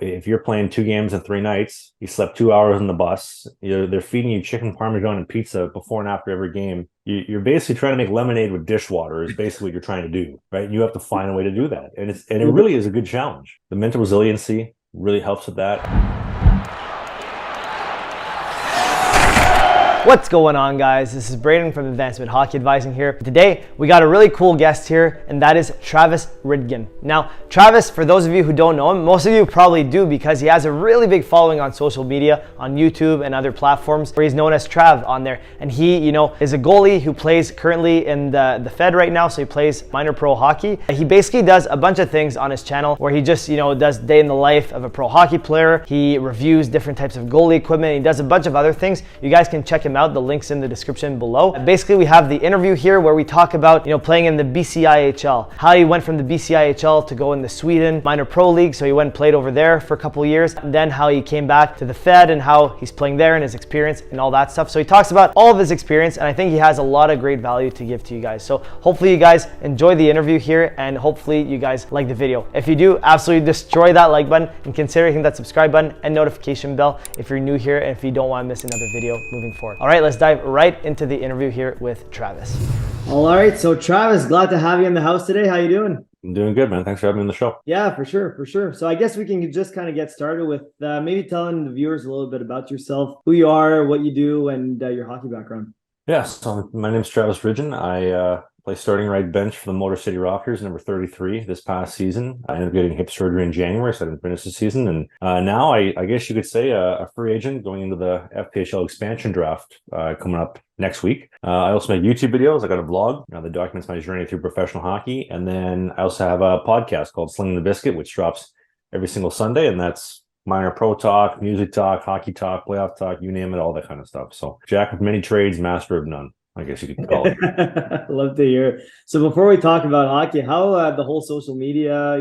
if you're playing 2 games in 3 nights, you slept 2 hours on the bus, they're feeding you chicken parmesan and pizza before and after every game. You're basically trying to make lemonade with dishwater is basically what you're trying to do, right? And you have to find a way to do that. And it really is a good challenge. The mental resiliency really helps with that. What's going on, guys? This is Braden from Advancement Hockey Advising here. Today, we got a really cool guest here, and that is Travis Ridgen. Now, Travis, for those of you who don't know him, most of you probably do because he has a really big following on social media, on YouTube and other platforms where he's known as Trav on there. And he, is a goalie who plays currently in the Fed right now, so he plays minor pro hockey. He basically does a bunch of things on his channel where he just, does day in the life of a pro hockey player. He reviews different types of goalie equipment. He does a bunch of other things. You guys can check him out. The link's in the description below. Basically, we have the interview here where we talk about, playing in the BCIHL, how he went from the BCIHL to go in the Sweden minor pro league. So he went and played over there for a couple of years, and then how he came back to the Fed and how he's playing there and his experience and all that stuff. So he talks about all of his experience, and I think he has a lot of great value to give to you guys. So hopefully you guys enjoy the interview here, and hopefully you guys like the video. If you do, absolutely destroy that like button and consider hitting that subscribe button and notification bell if you're new here and if you don't want to miss another video moving forward. All right, let's dive right into the interview here with Travis. All right, so Travis, glad to have you in the house today. How you doing? I'm doing good, man. Thanks for having me on the show. Yeah, for sure. So I guess we can just kind of get started with maybe telling the viewers a little bit about yourself, who you are, what you do, and your hockey background. Yeah, so my name's Travis Ridgen. I play starting right bench for the Motor City Rockers, number 33 this past season. I ended up getting hip surgery in January, so I didn't finish the season. And now I guess you could say a free agent going into the FPHL expansion draft coming up next week. I also make YouTube videos. I got a vlog that documents my journey through professional hockey. And then I also have a podcast called Slinging the Biscuit, which drops every single Sunday. And that's minor pro talk, music talk, hockey talk, playoff talk, you name it, all that kind of stuff. So jack of many trades, master of none, I guess you could call it. Love to hear. So before we talk about hockey, how the whole social media,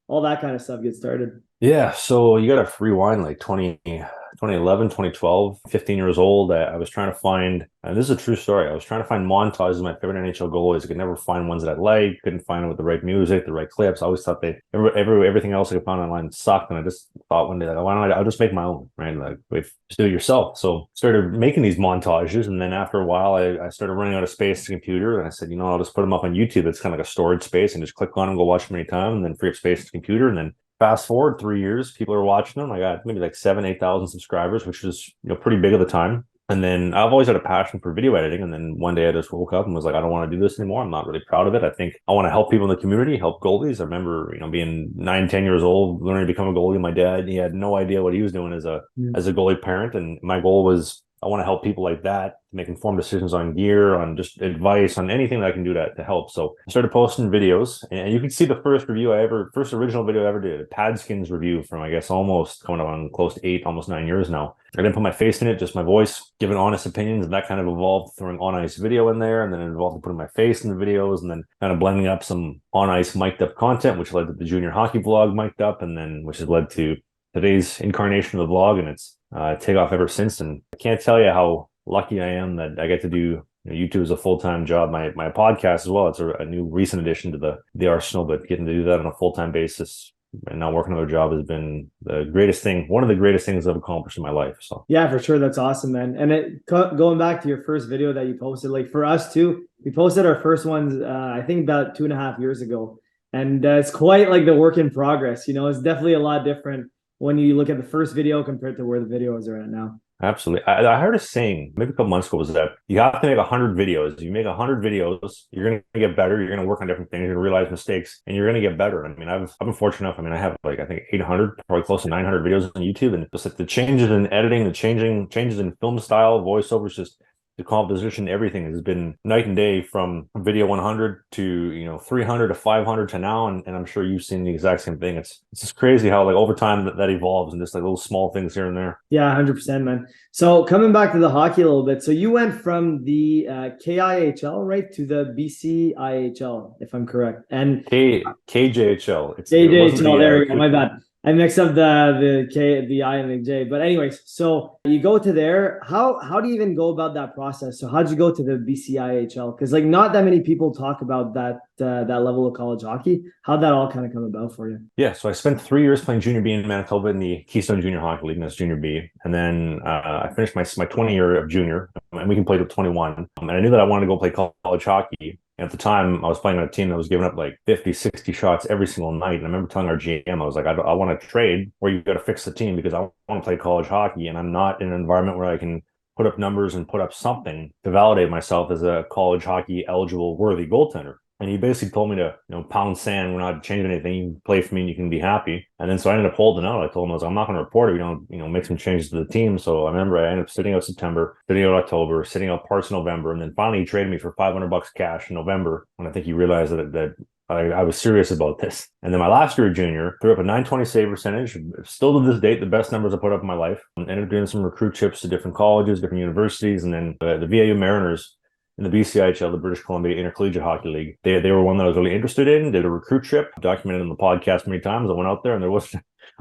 all that kind of stuff get started? Yeah, so you got to rewind like 2011, 2012, 15 years old. I was trying to find, and this is a true story, I was trying to find montages of my favorite NHL goalies. I could never find ones that I liked, couldn't find them with the right music, the right clips. I always thought everything else I could find online sucked, and I just thought one day, like, why don't I'll just make my own, right? Like, just do it yourself. So started making these montages, and then after a while, I started running out of space to the computer, and I said, I'll just put them up on YouTube. It's kind of like a storage space, and just click on them, go watch them anytime, and then free up space to the computer, and then fast forward 3 years, people are watching them. I got maybe like 8,000 subscribers, which was pretty big at the time. And then I've always had a passion for video editing. And then one day I just woke up and was like, I don't want to do this anymore. I'm not really proud of it. I think I want to help people in the community, help goalies. I remember, being 9, 10 years old, learning to become a goalie. My dad, he had no idea what he was doing as a goalie parent. And my goal was, I want to help people like that to make informed decisions on gear, on just advice, on anything that I can do to help. So I started posting videos, and you can see the first original video I ever did, a Padskins review from, I guess, almost coming up on close to 8, almost 9 years now. I didn't put my face in it, just my voice, giving honest opinions, and that kind of evolved throwing on-ice video in there, and then it evolved to putting my face in the videos, and then kind of blending up some on-ice mic'd up content, which led to the junior hockey vlog mic'd up, and then which has led to today's incarnation of the vlog, and it's take off ever since. And I can't tell you how lucky I am that I get to do YouTube as a full-time job. My podcast as well. It's a new recent addition to the arsenal, but getting to do that on a full-time basis and not working another job has been the greatest thing, one of the greatest things I've accomplished in my life. So yeah, for sure. That's awesome, man. And going back to your first video that you posted, like for us too, we posted our first ones, I think about 2.5 years ago. And it's quite like the work in progress. It's definitely a lot different when you look at the first video compared to where the videos are at now. Absolutely. I heard a saying maybe a couple months ago was that you have to make 100 videos. You make 100 videos, you're going to get better. You're going to work on different things. You're going to realize mistakes, and you're going to get better. I mean, I've been fortunate enough. I mean, I have I think 800, probably close to 900 videos on YouTube, and just like the changes in editing, the changes in film style, voiceovers, just the composition, everything has been night and day from video 100 to 300 to 500 to now, and I'm sure you've seen the exact same thing. It's just crazy how like over time that evolves, and just like little small things here and there. Yeah, 100%, man. So coming back to the hockey a little bit, so you went from the KIHL right to the BCIHL, if I'm correct, and KJHL. KJHL. There we go. My bad. I mix up the K, the I, and the J. But anyways, so you go to there. How do you even go about that process? So how'd you go to the BCIHL? Because like not that many people talk about that level of college hockey. How'd that all kind of come about for you? Yeah, so I spent 3 years playing junior B in Manitoba in the Keystone Junior Hockey League, and that's junior B. And then I finished my 20 year of junior, and we can play to 21. And I knew that I wanted to go play college hockey. And at the time, I was playing on a team that was giving up like 50, 60 shots every single night. And I remember telling our GM, I was like, I want to trade, or you got to fix the team because I want to play college hockey, and I'm not in an environment where I can put up numbers and put up something to validate myself as a college hockey eligible worthy goaltender. And he basically told me to, pound sand. We're not changing anything. You can play for me and you can be happy. And then so I ended up holding out. I told him, I'm not going to report it. We don't, make some changes to the team. So I remember I ended up sitting out September, sitting out October, sitting out parts of November. And then finally he traded me for $500 cash in November. And I think he realized that I was serious about this. And then my last year of junior, threw up a 920 save percentage. Still to this date, the best numbers I put up in my life. And ended up doing some recruit trips to different colleges, different universities. And then the VAU Mariners in the BCIHL, the British Columbia Intercollegiate Hockey League. They were one that I was really interested in, did a recruit trip, documented in the podcast many times. I went out there and there was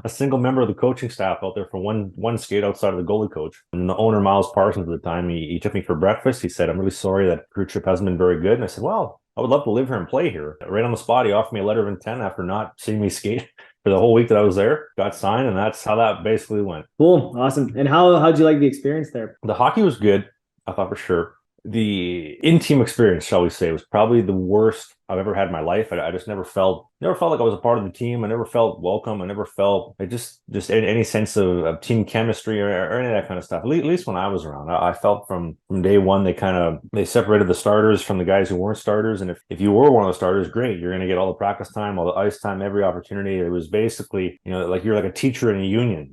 a single member of the coaching staff out there for one skate outside of the goalie coach. And the owner, Miles Parsons, at the time, he took me for breakfast. He said, I'm really sorry that recruit trip hasn't been very good. And I said, well, I would love to live here and play here. Right on the spot, he offered me a letter of intent after not seeing me skate for the whole week that I was there. Got signed, and that's how that basically went. Cool. Awesome. And how'd you like the experience there? The hockey was good, I thought, for sure. The in-team experience, shall we say, was probably the worst I've ever had in my life. I just never felt like I was a part of the team. I never felt welcome. I never felt just any sense of team chemistry or any of that kind of stuff. At least when I was around, I felt from day one they separated the starters from the guys who weren't starters. And if you were one of the starters, great, you're going to get all the practice time, all the ice time, every opportunity. It was basically like you're like a teacher in a union,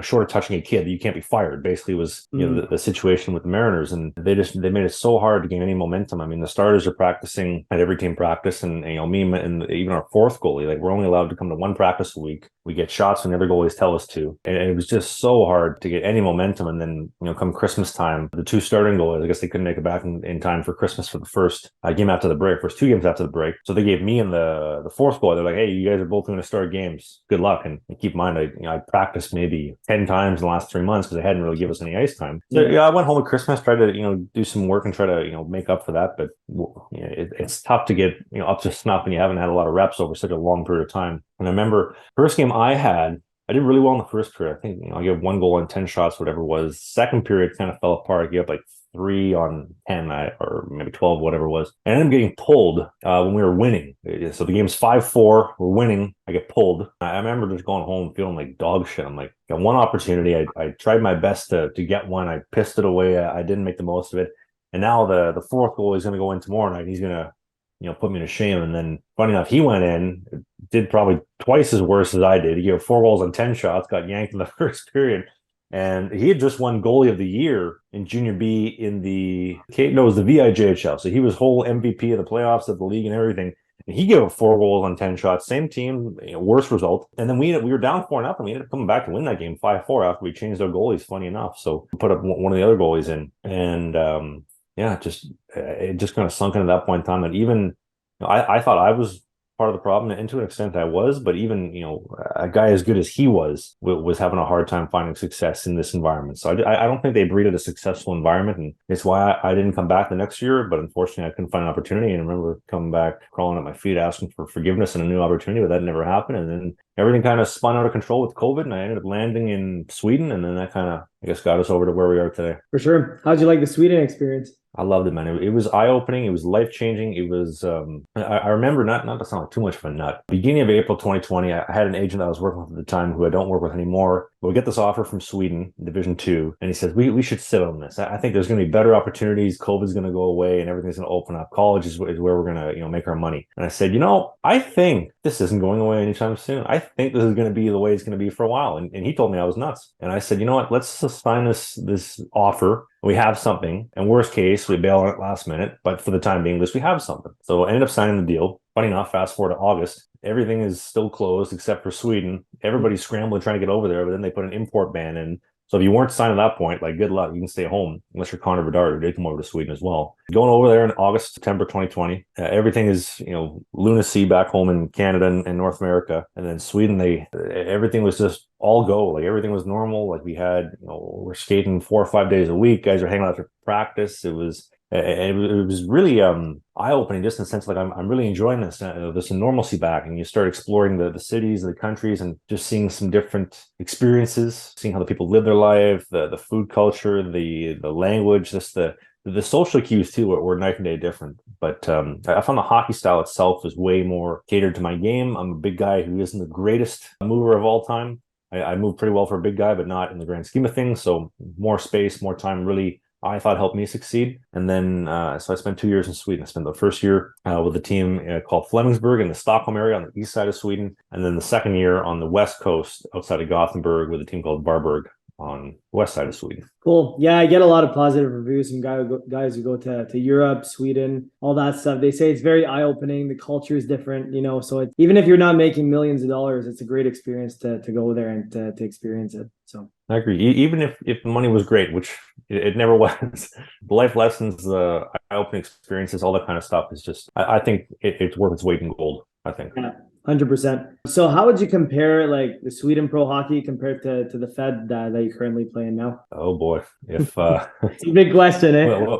short of touching a kid, you can't be fired. Basically, was the situation with the Mariners, and they made it so hard to gain any momentum. I mean, the starters are practicing at every team practice, and me and even our fourth goalie, like we're only allowed to come to one practice a week. We get shots when the other goalies tell us to, and it was just so hard to get any momentum. And then come Christmas time, the two starting goalies, I guess they couldn't make it back in time for Christmas for the first game after the break, first 2 games after the break. So they gave me and the fourth goalie, they're like, hey, you guys are both going to start games. Good luck. And keep in mind, I practiced maybe 10 times in the last 3 months because they hadn't really given us any ice time. So I went home at Christmas, tried to do some work and try to make up for that. But it's tough to get up to snuff when you haven't had a lot of reps over such a long period of time. And I remember first game I did really well in the first period. I think I gave 1 goal on 10 shots, whatever it was. Second period kind of fell apart. I gave up like 3 on 10 or maybe 12, whatever it was. I ended up getting pulled when we were winning. So the game's 5-4. We're winning. I get pulled. I remember just going home feeling like dog shit. I'm like, got one opportunity. I tried my best to get one. I pissed it away. I didn't make the most of it. And now the fourth goal is going to go in tomorrow night. He's going to put me to shame. And then funny enough, he went in, did probably twice as worse as I did. He gave 4 goals on 10 shots, got yanked in the first period. And he had just won goalie of the year in junior B in the VIJHL. So he was whole MVP of the playoffs of the league and everything. And he gave up 4 goals on 10 shots, same team, worse result. And then we were down 4-0. We ended up coming back to win that game 5-4 after we changed our goalies, funny enough. So we put up one of the other goalies in. And it just kind of sunk into that point in time that even I thought I was part of the problem, and to an extent I was, but even a guy as good as he was having a hard time finding success in this environment. So I don't think they breeded a successful environment, and it's why I didn't come back the next year. But unfortunately, I couldn't find an opportunity, and I remember coming back, crawling at my feet, asking for forgiveness and a new opportunity, but that never happened. And then everything kind of spun out of control with COVID, and I ended up landing in Sweden, and then that kind of, I guess, got us over to where we are today. For sure. How'd you like the Sweden experience? I loved it, man. It was eye-opening. It was life-changing. It was, I remember, not to sound like too much of a nut, beginning of April 2020, I had an agent that I was working with at the time who I don't work with anymore. But we get this offer from Sweden, Division 2, and he says, we should sit on this. I think there's going to be better opportunities. COVID's going to go away and everything's going to open up. College is where we're going to, make our money. And I said, I think this isn't going away anytime soon. I think this is going to be the way it's going to be for a while. And he told me I was nuts. And I said, you know what, let's sign this offer. We have something, and worst case, we bail on it last minute. But for the time being, at least we have something. So I ended up signing the deal. Funny enough, fast forward to August, everything is still closed except for Sweden. Everybody's scrambling trying to get over there, but then they put an import ban in. So if you weren't signed at that point, like good luck, you can stay home unless you're Connor Bedard, who did come over to Sweden as well. Going over there in August, September 2020, everything is, lunacy back home in Canada and North America. And then Sweden, everything was just all go. Like everything was normal. Like we had, we're skating 4 or 5 days a week. Guys are hanging out after practice. It was really eye-opening, just in the sense like I'm really enjoying this normalcy back, and you start exploring the cities, the countries, and just seeing some different experiences, seeing how the people live their life, the food culture, the language, just the social cues too were night and day different. But I found the hockey style itself is way more catered to my game. I'm a big guy who isn't the greatest mover of all time. I move pretty well for a big guy, but not in the grand scheme of things. So more space, more time really, I thought, helped me succeed. And then, so I spent 2 years in Sweden. I spent the first year with a team called Flemingsberg in the Stockholm area on the east side of Sweden. And then the second year on the west coast outside of Gothenburg with a team called Varberg on the west side of Sweden. Cool. Yeah, I get a lot of positive reviews from guys who go to Europe, Sweden, all that stuff. They say it's very eye-opening. The culture is different, so even if you're not making millions of dollars, it's a great experience to go there and to experience it. So I agree. Even if the money was great, which it never was, the life lessons, the eye-opening experiences, all that kind of stuff is just, I think it's worth its weight in gold, I think. Yeah. 100%. So how would you compare like the Sweden pro hockey compared to the Fed that you currently play in now? Oh boy. If it's a big question, eh?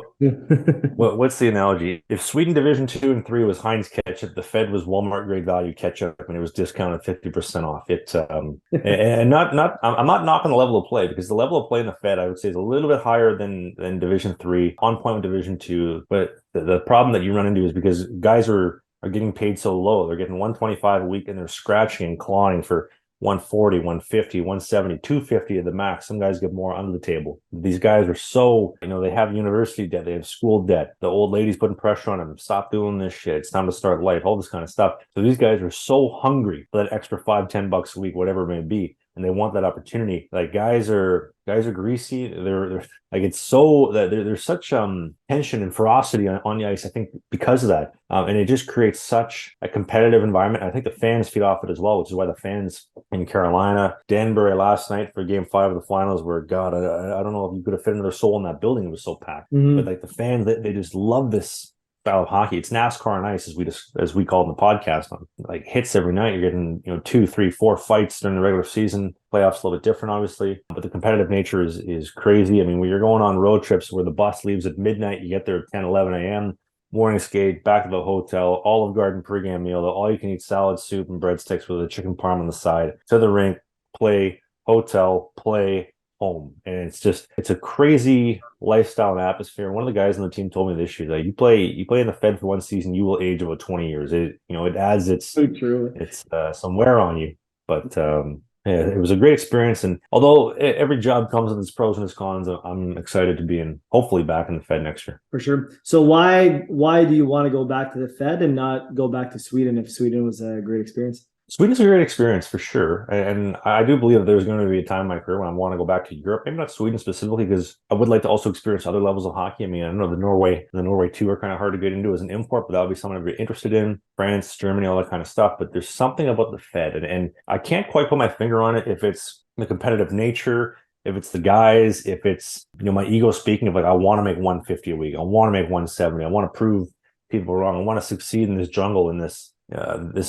What's the analogy? If Sweden Division 2 and 3 was Heinz ketchup, the Fed was Walmart grade value ketchup, and it was discounted 50% off. And I'm not knocking the level of play, because the level of play in the Fed, I would say, is a little bit higher than Division 3, on point with Division 2. But the problem that you run into is because guys are getting paid so low. They're getting $125 a week, and they're scratching and clawing for 140, 150, 170, 250 at the max. Some guys get more under the table. These guys are so, they have university debt, they have school debt. The old lady's putting pressure on them. Stop doing this shit. It's time to start life, all this kind of stuff. So these guys are so hungry for that extra $5-10 a week, whatever it may be. And they want that opportunity. Like guys are greasy. They're like, it's so that there's such tension and ferocity on the ice, I think, because of that. And it just creates such a competitive environment. I think the fans feed off it as well, which is why the fans in Carolina, Danbury last night for Game 5 of the finals were, God, I don't know if you could have fit another soul in that building. It was so packed. Mm-hmm. But like the fans, they just love this style of hockey. It's NASCAR on ice, as we call it in the podcast. Like hits every night. You're getting 2, 3, 4 fights during the regular season. Playoffs a little bit different, obviously, but the competitive nature is crazy. I mean, when you're going on road trips where the bus leaves at midnight, you get there at 10, 11 a.m. Morning skate, back to the hotel, Olive Garden pregame meal, all you can eat salad, soup, and breadsticks with a chicken parm on the side, to the rink, play, hotel, play, home. And it's a crazy lifestyle and atmosphere. One of the guys on the team told me this year that you play in the Fed for one season, you will age about 20 years. It adds some wear on you. But yeah, it was a great experience. And although every job comes with its pros and its cons, I'm excited to be hopefully back in the Fed next year. For sure. So why do you want to go back to the Fed and not go back to Sweden if Sweden was a great experience? Sweden's a great experience for sure. And I do believe that there's going to be a time in my career when I want to go back to Europe, maybe not Sweden specifically, because I would like to also experience other levels of hockey. I mean, I know the Norway 2 are kind of hard to get into as an import, but that would be something I'd be interested in. France, Germany, all that kind of stuff. But there's something about the Fed, and I can't quite put my finger on it, if it's the competitive nature, if it's the guys, if it's, my ego speaking of like, I want to make 150 a week. I want to make 170. I want to prove people wrong. I want to succeed in this jungle, in this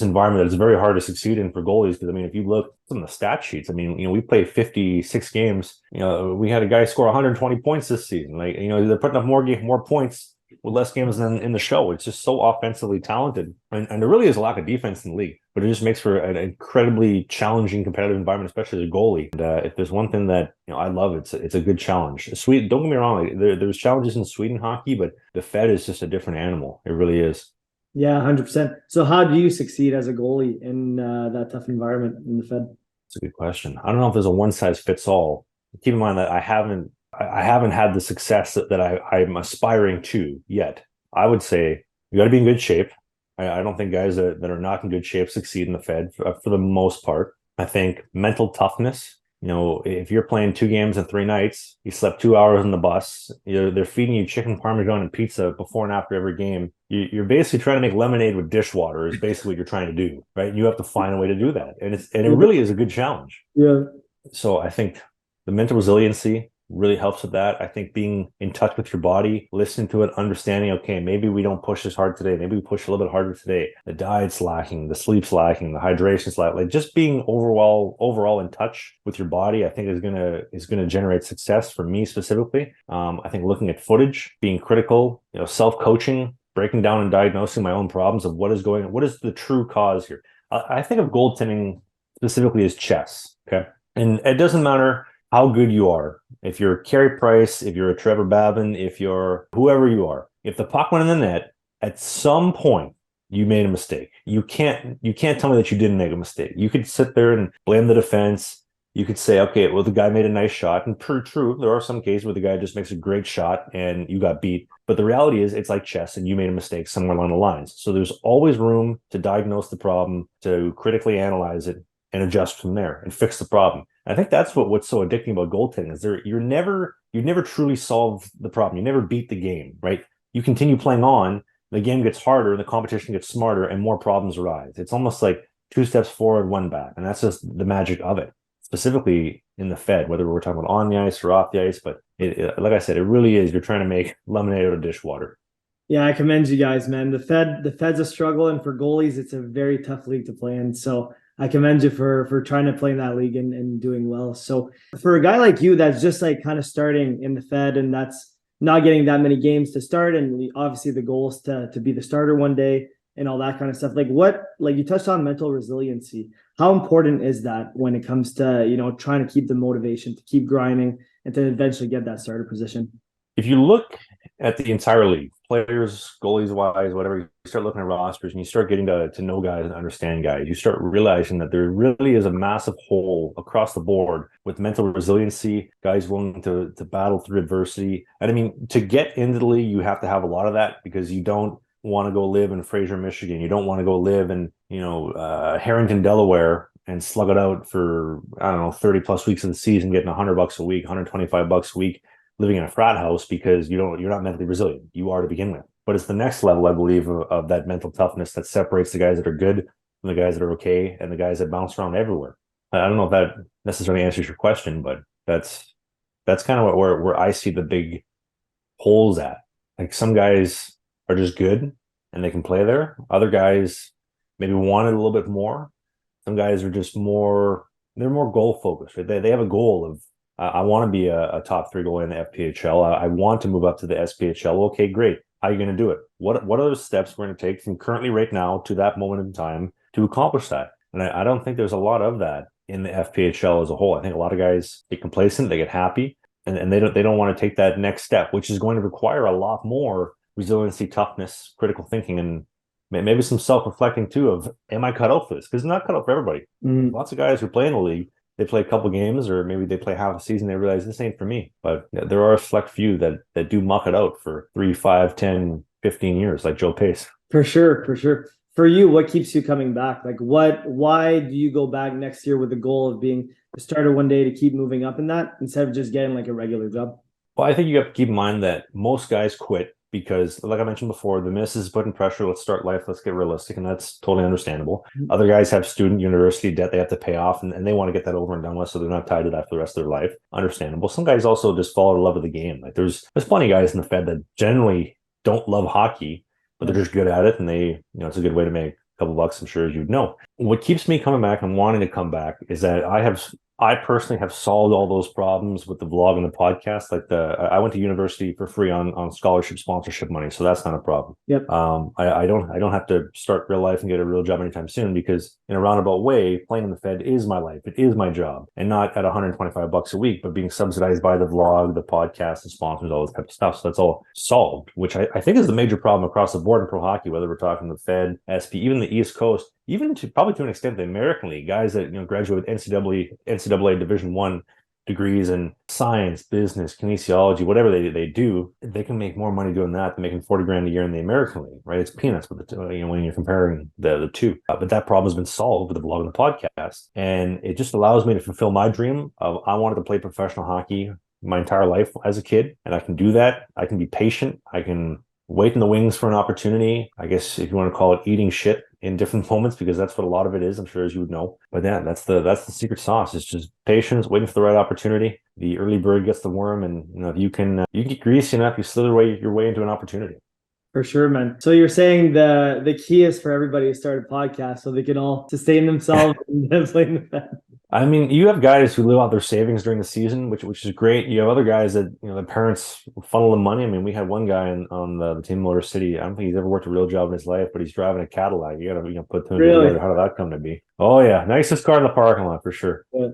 environment that is very hard to succeed in for goalies. Because I mean, if you look at some of the stat sheets, I mean, we played 56 games. We had a guy score 120 points this season. Like, they're putting up more points with less games than in the show. It's just so offensively talented, and there really is a lack of defense in the league. But it just makes for an incredibly challenging competitive environment, especially as a goalie. And if there's one thing that I love, it's a good challenge. Sweden, don't get me wrong, like, there's challenges in Sweden hockey, but the Fed is just a different animal. It really is. Yeah, 100%. So how do you succeed as a goalie in that tough environment in the Fed? That's a good question. I don't know if there's a one size fits all. Keep in mind that I haven't had the success that I'm aspiring to yet. I would say you got to be in good shape. I don't think guys that are not in good shape succeed in the Fed for the most part. I think mental toughness. If you're playing 2 games in 3 nights, you slept 2 hours on the bus, they're feeding you chicken parmesan and pizza before and after every game. You're basically trying to make lemonade with dishwater is basically what you're trying to do, right? You have to find a way to do that. And it really is a good challenge. Yeah. So I think the mental resiliency really helps with that. I think being in touch with your body, listening to it, understanding, okay, maybe we don't push as hard today. Maybe we push a little bit harder today. The diet's lacking, the sleep's lacking, the hydration's lacking. Like just being overall in touch with your body, I think is gonna generate success for me specifically. I think looking at footage, being critical, self-coaching, breaking down and diagnosing my own problems of what is the true cause here. I think of goaltending specifically as chess. Okay. And it doesn't matter how good you are. If you're Carey Price, if you're a Trevor Babin, if you're whoever you are, if the puck went in the net, at some point you made a mistake. You can't tell me that you didn't make a mistake. You could sit there and blame the defense. You could say, okay, well, the guy made a nice shot. And true, there are some cases where the guy just makes a great shot and you got beat. But the reality is it's like chess and you made a mistake somewhere along the lines. So there's always room to diagnose the problem, to critically analyze it, and adjust from there and fix the problem. I think that's what's so addicting about goaltending is you never truly solve the problem. You never beat the game, right? You continue playing on, the game gets harder, the competition git's smarter, and more problems arise. It's almost like 2 steps forward, 1 back. And that's just the magic of it, specifically in the Fed, whether we're talking about on the ice or off the ice. But like I said, it really is, you're trying to make lemonade out of dishwater. Yeah, I commend you guys, man. The Fed's a struggle, and for goalies, it's a very tough league to play in. So I commend you for trying to play in that league and doing well. So for a guy like you that's just like kind of starting in the Fed and that's not getting that many games to start, and obviously the goal is to be the starter one day and all that kind of stuff. Like you touched on mental resiliency. How important is that when it comes to, trying to keep the motivation, to keep grinding and to eventually get that starter position? If you look at the entire league, players, goalies wise, whatever, you start looking at rosters and you start getting to know guys and understand guys, you start realizing that there really is a massive hole across the board with mental resiliency, guys willing to battle through adversity. And I mean, to get into the league, you have to have a lot of that because you don't want to go live in Fraser, Michigan. You don't want to go live in, Harrington, Delaware and slug it out for, I don't know, 30 plus weeks of the season, getting $100 a week, $125 a week, living in a frat house because you're not mentally resilient. You are to begin with. But it's the next level, I believe, of that mental toughness that separates the guys that are good from the guys that are okay and the guys that bounce around everywhere. I don't know if that necessarily answers your question, but that's kind of where I see the big holes at. Like some guys are just good and they can play there. Other guys maybe want it a little bit more. Some guys are just they're more goal focused. Right? They have a goal of, I want to be a top 3 goalie in the FPHL. I want to move up to the SPHL. Okay, great. How are you going to do it? What are the steps we're going to take from currently right now to that moment in time to accomplish that? And I don't think there's a lot of that in the FPHL as a whole. I think a lot of guys get complacent, they get happy, and they don't want to take that next step, which is going to require a lot more resiliency, toughness, critical thinking, and maybe some self-reflecting too of, am I cut out for this? Because it's not cut out for everybody. Lots of guys who play in the league, they play a couple games or maybe they play half a season, they realize this ain't for me. But there are a select few that do muck it out for 3, 5, 10, 15 years, like Joe Pace. For sure. For you, what keeps you coming back? Like why do you go back next year with the goal of being a starter one day to keep moving up in that instead of just getting like a regular job? Well, I think you have to keep in mind that most guys quit because, like I mentioned before, the missus is putting pressure. Let's start life. Let's get realistic. And that's totally understandable. Other guys have student university debt they have to pay off and they want to get that over and done with. So they're not tied to that for the rest of their life. Understandable. Some guys also just fall in love with the game. Like there's plenty of guys in the Fed that generally don't love hockey, but they're just good at it. And it's a good way to make a couple bucks, I'm sure, as you'd know. What keeps me coming back and wanting to come back is that I personally have solved all those problems with the vlog and the podcast. Like I went to university for free on scholarship sponsorship money, so that's not a problem. Yep. I don't have to start real life and get a real job anytime soon because in a roundabout way, playing in the Fed is my life. It is my job, and not at $125 a week, but being subsidized by the vlog, the podcast, the sponsors, all this type of stuff. So that's all solved, which I think is the major problem across the board in pro hockey. Whether we're talking the Fed, SP, even the East Coast. Even probably to an extent the American League, guys that graduate with NCAA Division I degrees in science, business, kinesiology, whatever they do, they can make more money doing that than making $40,000 a year in the American League, right? It's peanuts with when you're comparing the two. But that problem has been solved with the blog and the podcast, and it just allows me to fulfill my dream of I wanted to play professional hockey my entire life as a kid, and I can do that. I can be patient. I can wait in the wings for an opportunity. I guess if you want to call it eating shit in different moments, because that's what a lot of it is, I'm sure, as you would know. But yeah, that's the secret sauce. It's just patience, waiting for the right opportunity. The early bird gets the worm, and if you can get greasy enough, you slither your way into an opportunity. For sure, man. So you're saying the key is for everybody to start a podcast so they can all sustain themselves and play in the Fed. I mean, you have guys who live out their savings during the season, which is great. You have other guys that, the parents funnel them money. I mean, we had one guy on the team Motor City. I don't think he's ever worked a real job in his life, but he's driving a Cadillac. You gotta put two and two together. How did that come to be? Oh yeah, nicest car in the parking lot for sure. Yeah.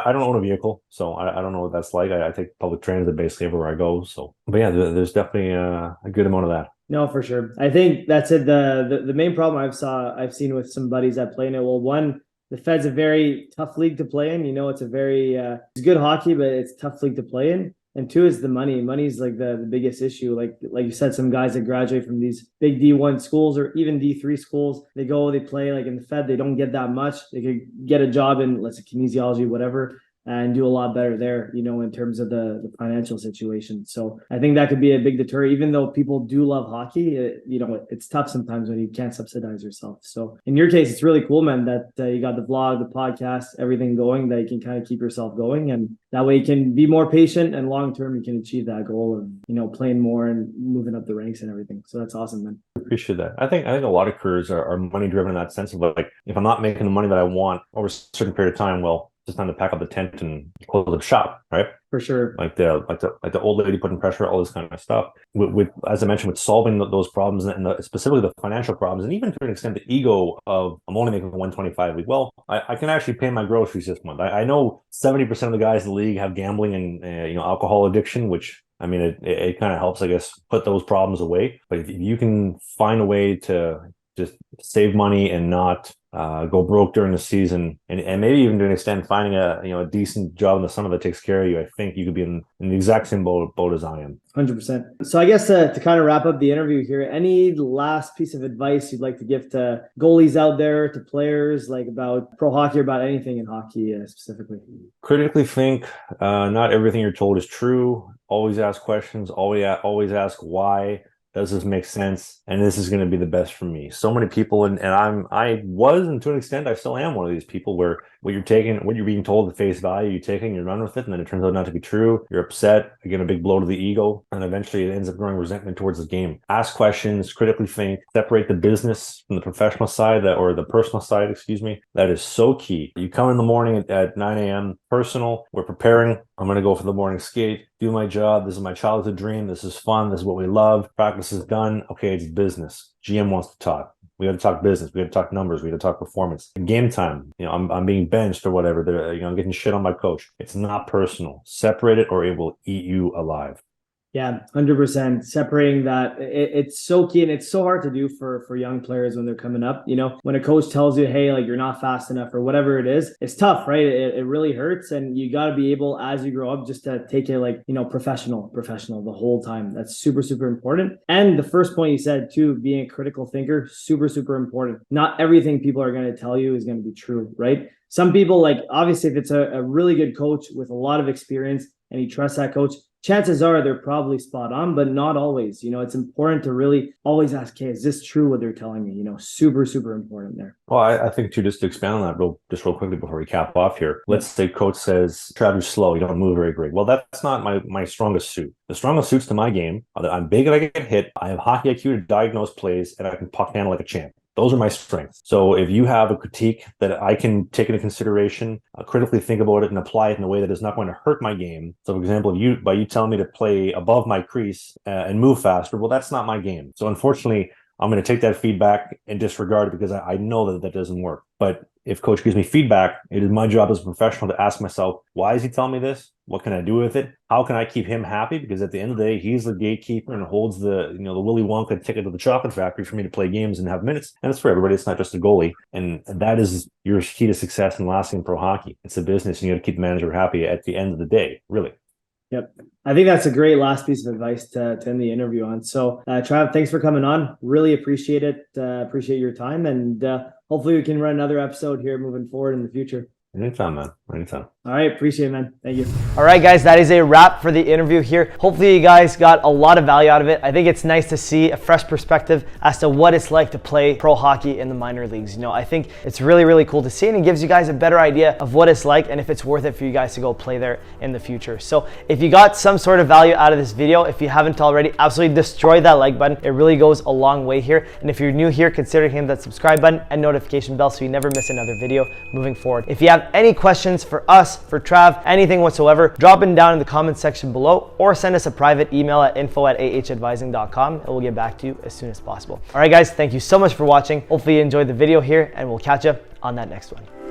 I don't own a vehicle, so I don't know what that's like. I take public transit basically everywhere I go. So, but yeah, there's definitely a good amount of that. No, for sure. I think that's it. The main problem I've seen with some buddies that play in it. Well, one, the Fed's a very tough league to play in. It's a very it's good hockey, but it's a tough league to play in. And two is the money. Money's like the biggest issue. Like you said, some guys that graduate from these big D1 schools or even D3 schools, they play like in the Fed. They don't get that much. They could get a job in, let's say, kinesiology, whatever, and do a lot better there, in terms of the financial situation. So I think that could be a big deterrent, even though people do love hockey. It's tough sometimes when you can't subsidize yourself. So in your case, it's really cool, man, that you got the vlog, the podcast, everything going, that you can kind of keep yourself going. And that way you can be more patient, and long-term you can achieve that goal of, playing more and moving up the ranks and everything. So that's awesome, man. Appreciate that. I think a lot of careers are money driven in that sense of like, if I'm not making the money that I want over a certain period of time, well, it's time to pack up the tent and close the shop, right? For sure. Like the old lady putting pressure, all this kind of stuff. With as I mentioned, with solving those problems and specifically the financial problems, and even to an extent the ego of I'm only making 125 a week. Well, I can actually pay my groceries this month. I know 70% of the guys in the league have gambling and alcohol addiction, which I mean it kind of helps, I guess, put those problems away. But if you can find a way to just save money and not go broke during the season, and maybe even to an extent finding a decent job in the summer that takes care of you, I think you could be in the exact same boat as I am. 100%. So I guess to kind of wrap up the interview here, any last piece of advice you'd like to give to goalies out there, to players, like about pro hockey or about anything in hockey specifically? Critically think. Not everything you're told is true. Always ask questions. Always ask why. Does this make sense? And this is going to be the best for me. So many people, and I was, and to an extent, I still am one of these people where what you're being told at face value, you take it and you run with it, and then it turns out not to be true. You're upset, again, a big blow to the ego, and eventually it ends up growing resentment towards the game. Ask questions, critically think, separate the business from the professional side, or the personal side, excuse me. That is so key. You come in the morning at 9 a.m., personal, we're preparing. I'm going to go for the morning skate, do my job. This is my childhood dream. This is fun. This is what we love. Practice is done. Okay, it's business. GM wants to talk. We got to talk business. We got to talk numbers. We got to talk performance. Game time. I'm being benched or whatever. I'm getting shit on my coach. It's not personal. Separate it, or it will eat you alive. Yeah, 100%. Separating that, it's so key, and it's so hard to do for young players when they're coming up. When a coach tells you, hey, like you're not fast enough or whatever it is, it's tough, right? It really hurts, and you got to be able, as you grow up, just to take it like, professional the whole time. That's super, super important. And the first point you said too, being a critical thinker, super, super important. Not everything people are going to tell you is going to be true, right? Some people, like, obviously, if it's a really good coach with a lot of experience and you trust that coach, chances are they're probably spot on, but not always. It's important to really always ask, okay, is this true what they're telling me? Super, super important there. Well, I think too, just to expand on that real quickly before we cap off here. Let's say coach says, Trav, you're slow. You don't move very great. Well, that's not my strongest suit. The strongest suits to my game are that I'm big and I get hit. I have hockey IQ to diagnose plays, and I can puck handle like a champ. Those are my strengths. So if you have a critique that I can take into consideration, critically think about it and apply it in a way that is not going to hurt my game. So for example, by you telling me to play above my crease and move faster, well, that's not my game. So unfortunately, I'm going to take that feedback and disregard it because I know that doesn't work. But if coach gives me feedback, it is my job as a professional to ask myself, why is he telling me this? What can I do with it? How can I keep him happy? Because at the end of the day, he's the gatekeeper and holds the Willy Wonka ticket to the chocolate factory for me to play games and have minutes. And it's for everybody. It's not just a goalie. And that is your key to success and lasting in pro hockey. It's a business, and you got to keep the manager happy at the end of the day, really. Yep. I think that's a great last piece of advice to end the interview on. So, Trav, thanks for coming on. Really appreciate it. Appreciate your time. And hopefully we can run another episode here moving forward in the future. Anytime, man. Anytime. All right, appreciate it, man. Thank you. All right, guys, that is a wrap for the interview here. Hopefully you guys got a lot of value out of it. I think it's nice to see a fresh perspective as to what it's like to play pro hockey in the minor leagues. You know, I think it's really, really cool to see, and it gives you guys a better idea of what it's like and if it's worth it for you guys to go play there in the future. So if you got some sort of value out of this video, if you haven't already, absolutely destroy that like button. It really goes a long way here. And if you're new here, consider hitting that subscribe button and notification bell so you never miss another video moving forward. If you have any questions for us, for Trav, anything whatsoever, drop it down in the comment section below or send us a private email at info@ahadvising.com and we'll get back to you as soon as possible. All right, guys, thank you so much for watching. Hopefully you enjoyed the video here and we'll catch you on that next one.